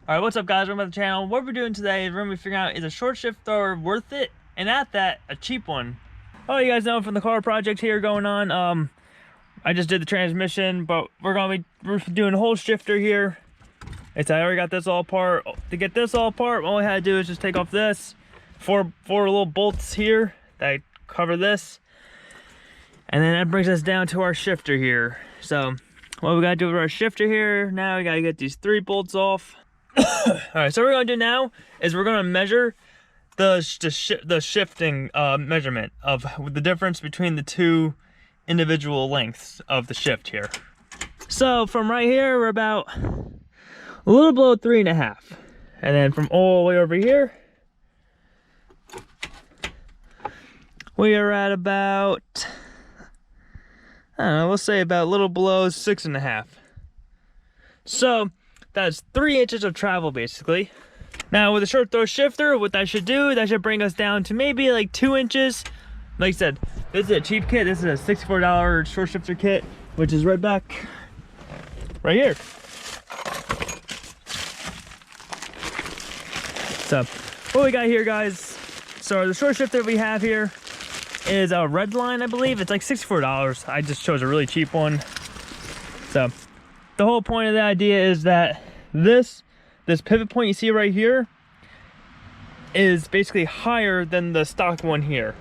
Alright, what's up guys, welcome to the channel. What we're doing today is we're going to be figuring out, is a short shift thrower worth it? And at that, a cheap one. Oh, you guys know from the car project here going on, I just did the transmission, but we're doing a whole shifter here. I already got this all apart. To get this all apart, all I had to do is just take off this, four little bolts here that cover this. And then that brings us down to our shifter here. So, what we gotta do with our shifter here, now we gotta get these 3 bolts off. Alright, so what we're going to do now is we're going to measure the shifting measurement of the difference between the 2 individual lengths of the shift here. So from right here, we're about a little below 3.5. And then from all the way over here, we are at about, I don't know, we'll say about a little below 6.5. So that's 3 inches of travel basically. Now with a short throw shifter, what that should do, that should bring us down to maybe like 2 inches. Like I said, this is a cheap kit. This is a $64 short shifter kit, which is right back right here. So what we got here, guys, so the short shifter we have here is a Redline, I believe. It's like $64. I just chose a really cheap one. So the whole point of the idea is that this pivot point you see right here is basically higher than the stock one here.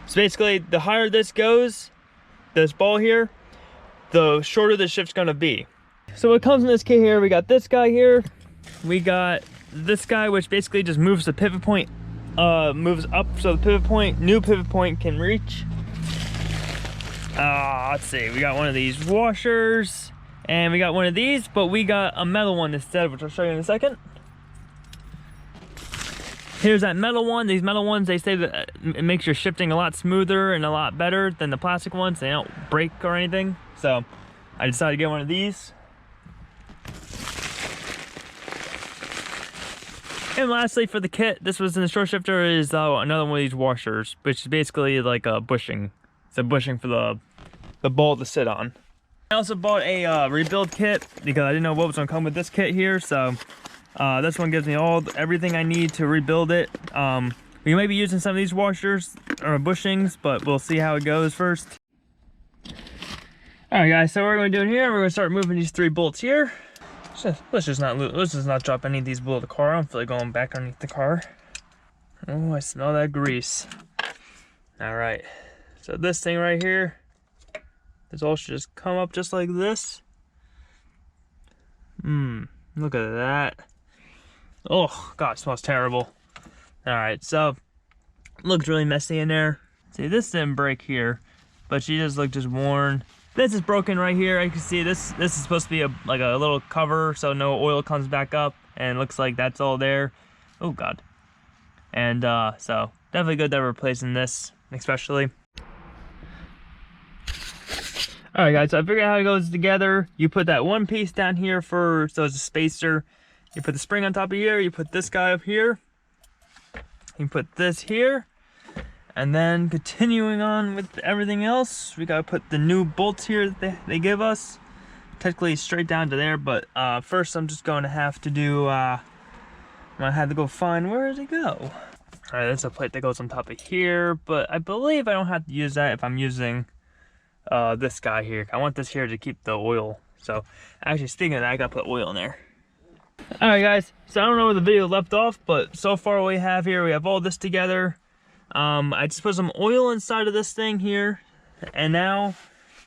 So basically, the higher this goes, this ball here, the shorter the shift's gonna be. So what comes in this kit here, we got this guy here, we got this guy, which basically just moves the pivot point, moves up so the pivot point, new pivot point can reach. Let's see, we got one of these washers. And we got one of these, but we got a metal one instead, which I'll show you in a second. Here's that metal one. These metal ones, they say that it makes your shifting a lot smoother and a lot better than the plastic ones. They don't break or anything. So I decided to get one of these. And lastly, for the kit, this was in the short shifter, is another one of these washers, which is basically like a bushing. It's a bushing for the ball to sit on. I also bought a rebuild kit because I didn't know what was gonna come with this kit here. So this one gives me everything I need to rebuild it. We may be using some of these washers or bushings, but we'll see how it goes first. All right, guys. So what we're gonna do here, we're gonna start moving these 3 bolts here. Let's just not drop any of these below the car. I don't feel like going back underneath the car. Oh, I smell that grease. All right. So this thing right here. This all should just come up just like this. Look at that. Oh, God, it smells terrible. Alright, so, looks really messy in there. See, this didn't break here, but she just looked just worn. This is broken right here. I can see this is supposed to be like a little cover so no oil comes back up, and it looks like that's all there. Oh, God. And, so, definitely good that we're replacing this, especially. Alright guys, so I figured out how it goes together. You put that one piece down here so it's a spacer. You put the spring on top of here, you put this guy up here. You put this here. And then continuing on with everything else, we gotta put the new bolts here that they give us. Technically straight down to there, but first I'm just going to have to do, I'm gonna have to go find, where does it go? Alright, that's a plate that goes on top of here, but I believe I don't have to use that if I'm using this guy here. I want this here to keep the oil. So actually, speaking of that, I gotta put oil in there. All right guys, so I don't know where the video left off, but so far what we have here, we have all this together. I just put some oil inside of this thing here, and now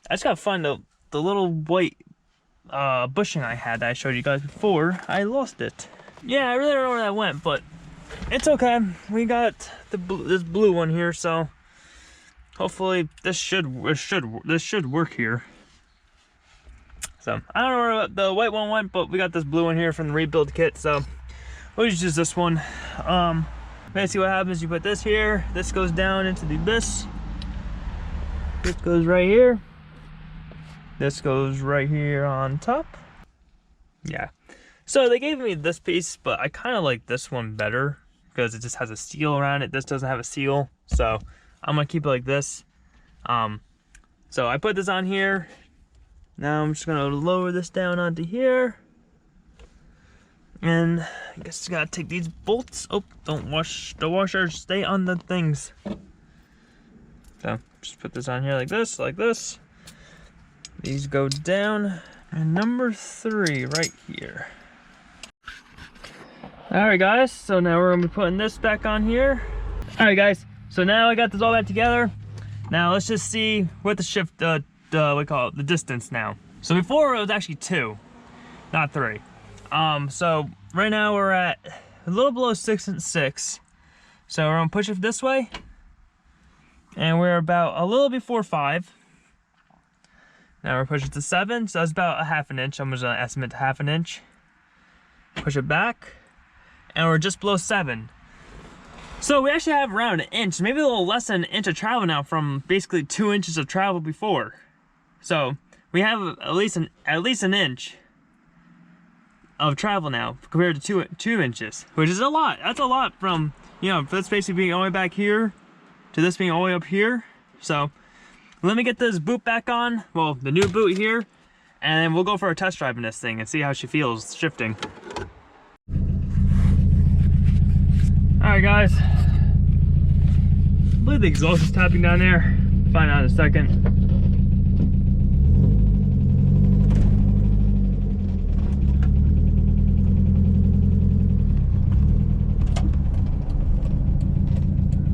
I just gotta find the little white bushing I had that I showed you guys before. I lost it. Yeah, I really don't know where that went, but it's okay. We got this blue one here, so hopefully this should work here. So I don't know where the white one went, but we got this blue one here from the rebuild kit, so we'll just use this one. Basically what happens, you put this here, this goes down into the abyss, this goes right here, this goes right here on top. Yeah, so they gave me this piece, but I kind of like this one better because it just has a seal around it. This doesn't have a seal, so I'm gonna keep it like this. So I put this on here. Now I'm just gonna lower this down onto here. And I guess you gotta take these bolts. Oh, don't wash the washers, stay on the things. So just put this on here like this, like this. These go down. And number 3 right here. Alright guys, so now we're gonna be putting this back on here. Alright guys, so now I got this all back together. Now let's just see what the shift, what we call it, the distance now. So before it was actually 2, not 3. So right now we're at a little below 6 and 6. So we're gonna push it this way. And we're about a little before 5. Now we're pushing to 7, so that's about a ½ inch. I'm just gonna estimate to ½ inch. Push it back, and we're just below 7. So we actually have around 1 inch, maybe a little less than 1 inch of travel now from basically 2 inches of travel before. So we have at least an inch of travel now compared to 2 inches, which is a lot. That's a lot from, you know, this basically being all the way back here to this being all the way up here. So let me get this boot back on, well, the new boot here, and then we'll go for a test drive in this thing and see how she feels shifting. Alright guys, I believe the exhaust is tapping down there. Find out in a second.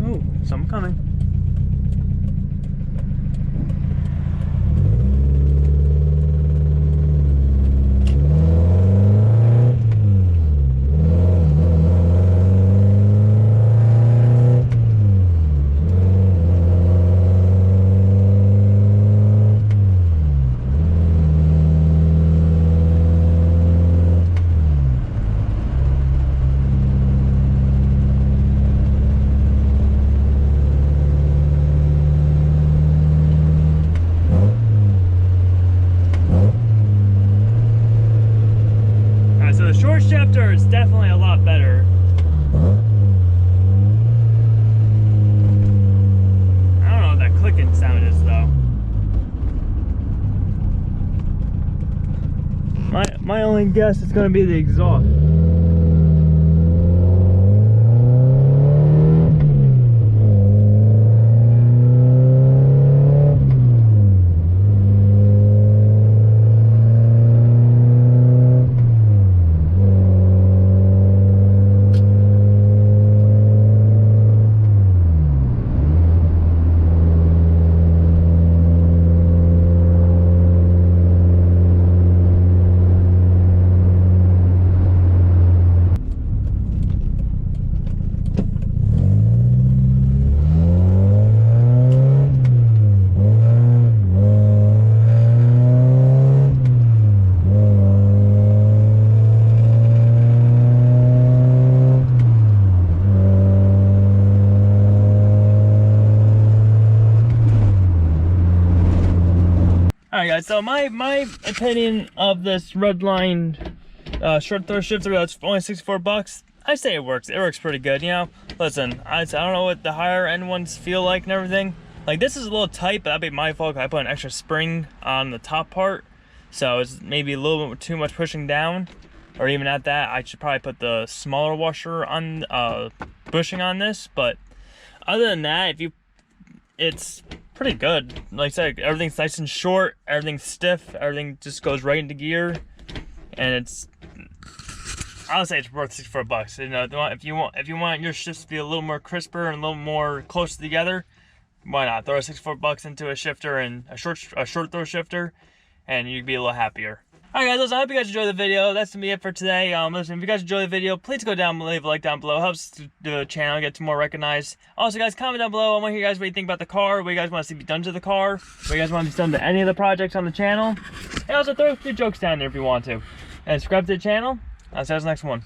Oh, something coming. Shifter is definitely a lot better. I don't know what that clicking sound is though. My only guess is gonna be the exhaust. Alright guys, so my opinion of this Redline short throw shifter that's only 64 bucks, I say it works. It works pretty good, you know. Listen, I don't know what the higher end ones feel like and everything. Like this is a little tight, but that'd be my fault. I put an extra spring on the top part, so it's maybe a little bit too much pushing down. Or even at that, I should probably put the smaller washer on bushing on this. But other than that, it's pretty good. Like I said, everything's nice and short, everything's stiff, everything just goes right into gear, and I would say it's worth 64 bucks. You know, if you want your shifts to be a little more crisper and a little more close together, why not throw 64 bucks into a shifter and a short throw shifter, and you'd be a little happier. Alright guys, listen, I hope you guys enjoyed the video. That's gonna be it for today. Listen, if you guys enjoyed the video, please go down and leave a like down below. It helps the channel get more recognized. Also guys, comment down below. I want to hear you guys what you think about the car, what you guys want to see be done to the car, what you guys want to be done to any of the projects on the channel. And also throw a few jokes down there if you want to. And subscribe to the channel. I'll see you guys in the next one.